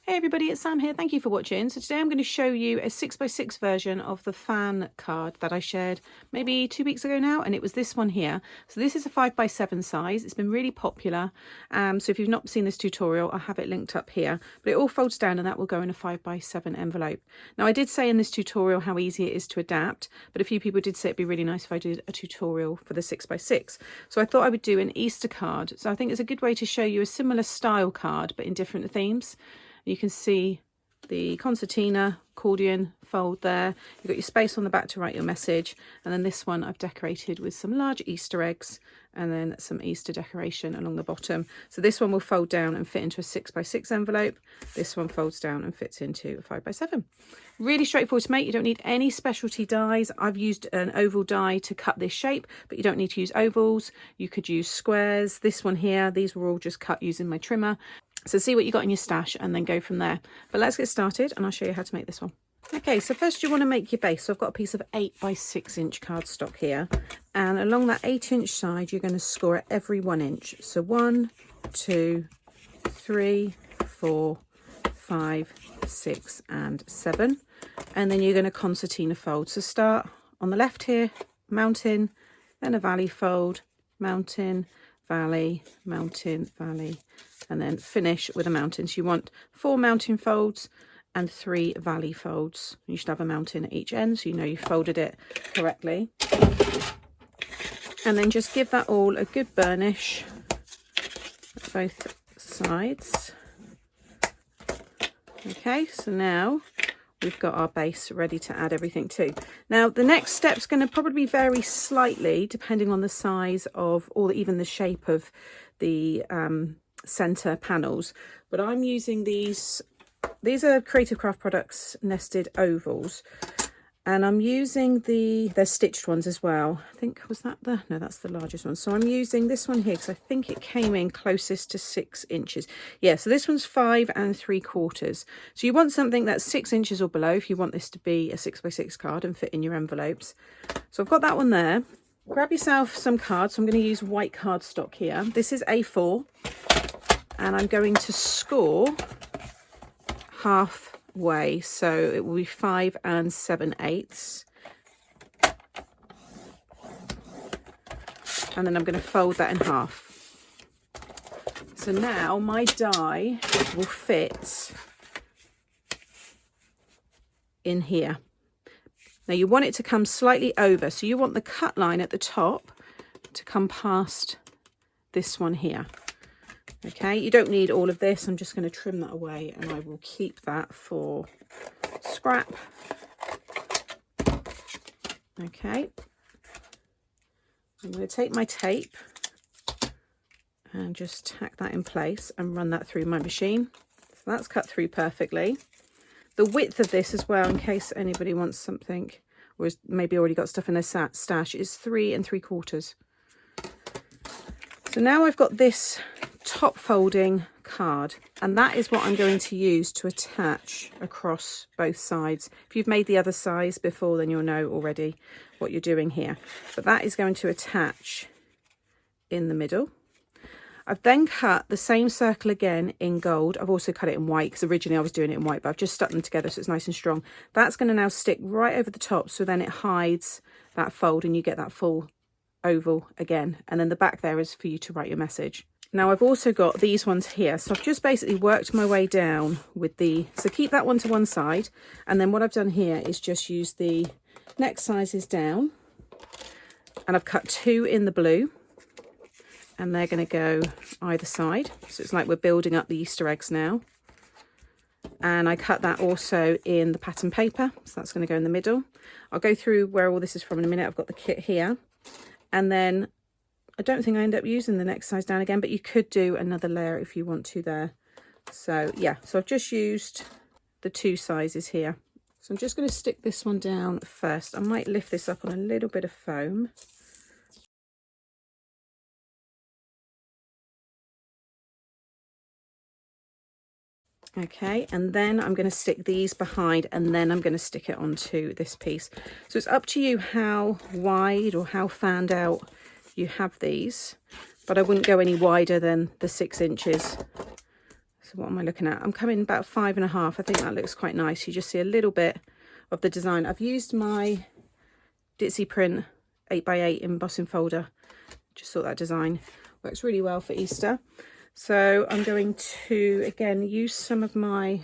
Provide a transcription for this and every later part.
Hey everybody, it's Sam here. Thank you for watching. So today I'm going to show you a 6x6 version of the fan card that I shared maybe 2 weeks ago now, and it was this one here. So this is a 5x7 size. It's been really popular. So if you've not seen this tutorial, I'll have it linked up here. But it all folds down and that will go in a 5x7 envelope. Now I did say in this tutorial how easy it is to adapt, but a few people did say it'd be really nice if I did a tutorial for the 6x6. So I thought I would do an Easter card. So I think it's a good way to show you a similar style card, but in different themes. You can see the concertina accordion fold there. You've got your space on the back to write your message, and then this one I've decorated with some large Easter eggs and then some Easter decoration along the bottom. So this one will fold down and fit into a 6x6 envelope. This one folds down and fits into a 5x7. Really straightforward to make. You don't need any specialty dies. I've used an oval die to cut this shape, but you don't need to use ovals. You could use squares. This one here, these were all just cut using my trimmer. So see what you got in your stash and then go from there. But let's get started and I'll show you how to make this one. Okay, so first you want to make your base. So I've got a piece of 8x6 inch cardstock here, and along that 8-inch side you're going to score at every 1 inch. So 1, 2, 3, 4, 5, 6 and 7, and then you're going to concertina fold. So start on the left here, mountain, then a valley fold, mountain, valley, mountain, valley, and then finish with a mountain. So you want 4 mountain folds and 3 valley folds. You should have a mountain at each end so you know you folded it correctly. And then just give that all a good burnish at both sides. Okay, so now we've got our base ready to add everything to. Now the next step's going to probably vary slightly depending on the size of, or even the shape of the center panels, but I'm using these are Creative Craft Products nested ovals, and I'm using they're stitched ones as well. I think, was that no, that's the largest one. So I'm using this one here because I think it came in closest to 6 inches. Yeah, so this one's 5 3/4. So you want something that's 6 inches or below if you want this to be a 6x6 card and fit in your envelopes. So I've got that one there. Grab yourself some cards. So I'm going to use white cardstock here. This is A4, and I'm going to score halfway, so it will be 5 7/8, and then I'm going to fold that in half. So now my die will fit in here. Now you want it to come slightly over, so you want the cut line at the top to come past this one here. Okay, you don't need all of this. I'm just going to trim that away and I will keep that for scrap. Okay, I'm going to take my tape and just tack that in place and run that through my machine. So that's cut through perfectly. The width of this as well, in case anybody wants something or has maybe already got stuff in their stash, is 3 3/4. So now I've got this top folding card, and that is what I'm going to use to attach across both sides. If you've made the other size before, then you'll know already what you're doing here, but that is going to attach in the middle. I've then cut the same circle again in gold. I've also cut it in white because originally I was doing it in white, but I've just stuck them together so it's nice and strong. That's going to now stick right over the top, so then it hides that fold and you get that full oval again, and then the back there is for you to write your message. Now I've also got these ones here, so I've just basically worked my way down with so keep that one to one side, and then what I've done here is just use the neck sizes down, and I've cut 2 in the blue, and they're going to go either side, so it's like we're building up the Easter eggs now. And I cut that also in the pattern paper, so that's going to go in the middle. I'll go through where all this is from in a minute. I've got the kit here, and then I don't think I end up using the next size down again, but you could do another layer if you want to there. So yeah, so I've just used the 2 sizes here. So I'm just going to stick this one down first. I might lift this up on a little bit of foam. Okay, and then I'm going to stick these behind, and then I'm going to stick it onto this piece. So it's up to you how wide or how fanned out you have these, but I wouldn't go any wider than the 6 inches. So what am I looking at? I'm coming about 5.5. I think that looks quite nice. You just see a little bit of the design. I've used my Ditsy print 8x8 embossing folder. Just thought that design works really well for Easter. So I'm going to again use some of my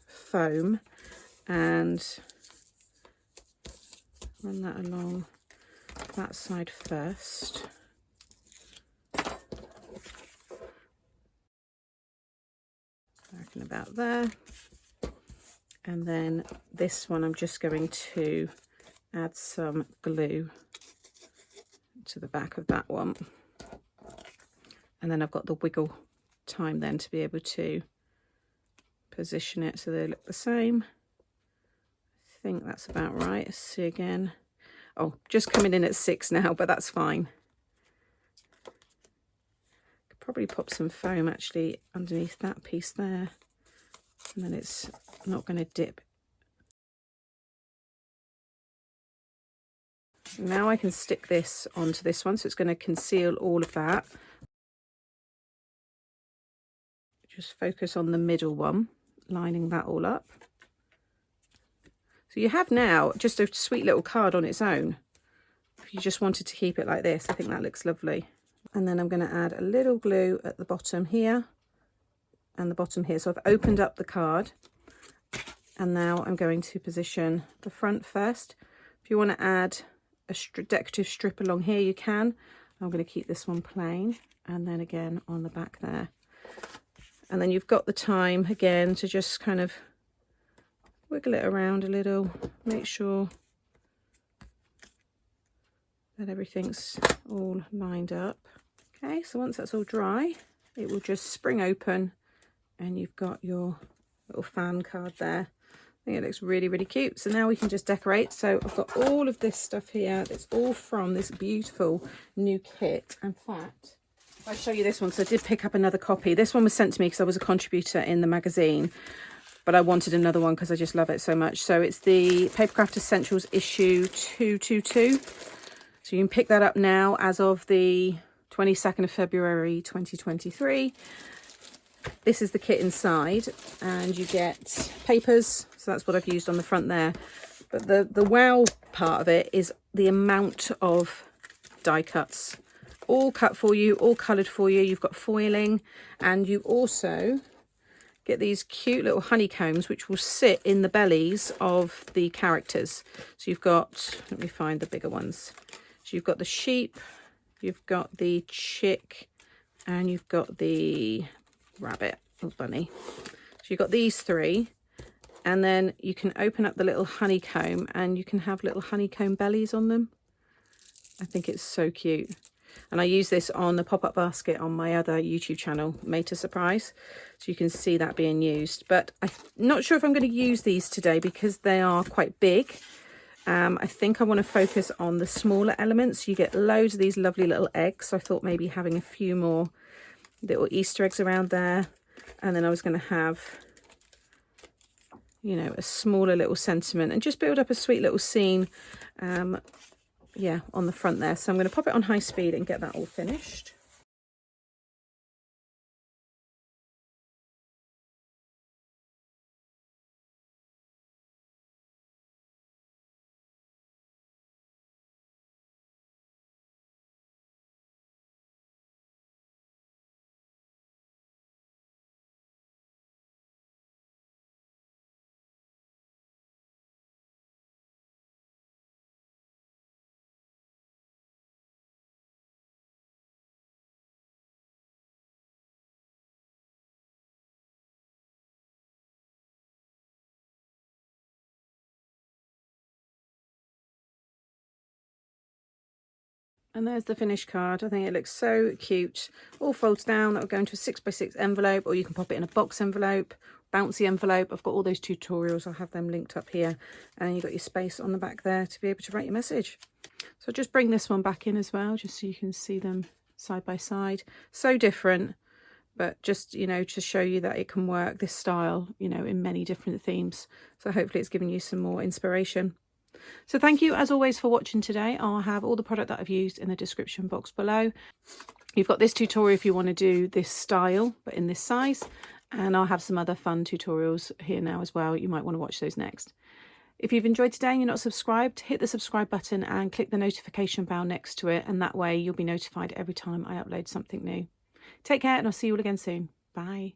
foam and run that along that side first. I reckon about there. And then this one I'm just going to add some glue to the back of that one. And then I've got the wiggle time then to be able to position it so they look the same. I think that's about right. Let's see again. Oh, just coming in at 6 now, but that's fine. Could probably pop some foam actually underneath that piece there, and then it's not going to dip. Now I can stick this onto this one, so it's going to conceal all of that. Just focus on the middle one, lining that all up. So you have now just a sweet little card on its own. If you just wanted to keep it like this, I think that looks lovely. And then I'm going to add a little glue at the bottom here and the bottom here. So I've opened up the card, and now I'm going to position the front first. If you want to add a decorative strip along here, you can. I'm going to keep this one plain, and then again on the back there. And then you've got the time again to just kind of wiggle it around a little, make sure that everything's all lined up. Okay, so once that's all dry, it will just spring open and you've got your little fan card there. I think it looks really, really cute. So now we can just decorate. So I've got all of this stuff here. It's all from this beautiful new kit. In fact, I'll show you this one. So I did pick up another copy. This one was sent to me because I was a contributor in the magazine, but I wanted another one because I just love it so much. So it's the Papercraft Essentials issue 222. So you can pick that up now as of the 22nd of February 2023. This is the kit inside, and you get papers. So that's what I've used on the front there. But the wow part of it is the amount of die cuts. All cut for you, all coloured for you. You've got foiling, and you also get these cute little honeycombs which will sit in the bellies of the characters. So you've got, let me find the bigger ones. So you've got the sheep, you've got the chick, and you've got the rabbit or bunny. So you've got these three, and then you can open up the little honeycomb and you can have little honeycomb bellies on them. I think it's so cute. And I use this on the pop-up basket on my other YouTube channel, Made to Surprise. So you can see that being used. But I'm not sure if I'm going to use these today because they are quite big. I think I want to focus on the smaller elements. You get loads of these lovely little eggs. So I thought maybe having a few more little Easter eggs around there. And then I was going to have, you know, a smaller little sentiment and just build up a sweet little scene. Yeah, on the front there. So I'm going to pop it on high speed and get that all finished. And there's the finished card. I think it looks so cute. All folds down. That will go into a 6x6 envelope, or you can pop it in a box envelope, bouncy envelope. I've got all those tutorials. I'll have them linked up here. And you've got your space on the back there to be able to write your message. So I'll just bring this one back in as well, just so you can see them side by side. So different, but just, you know, to show you that it can work, this style, you know, in many different themes. So hopefully it's given you some more inspiration. So thank you as always for watching today. I'll have all the product that I've used in the description box below. You've got this tutorial if you want to do this style but in this size, And I'll have some other fun tutorials here now as well. You might want to watch those next. If you've enjoyed today and you're not subscribed, hit the subscribe button and click the notification bell next to it, and that way you'll be notified every time I upload something new. Take care, and I'll see you all again soon. Bye.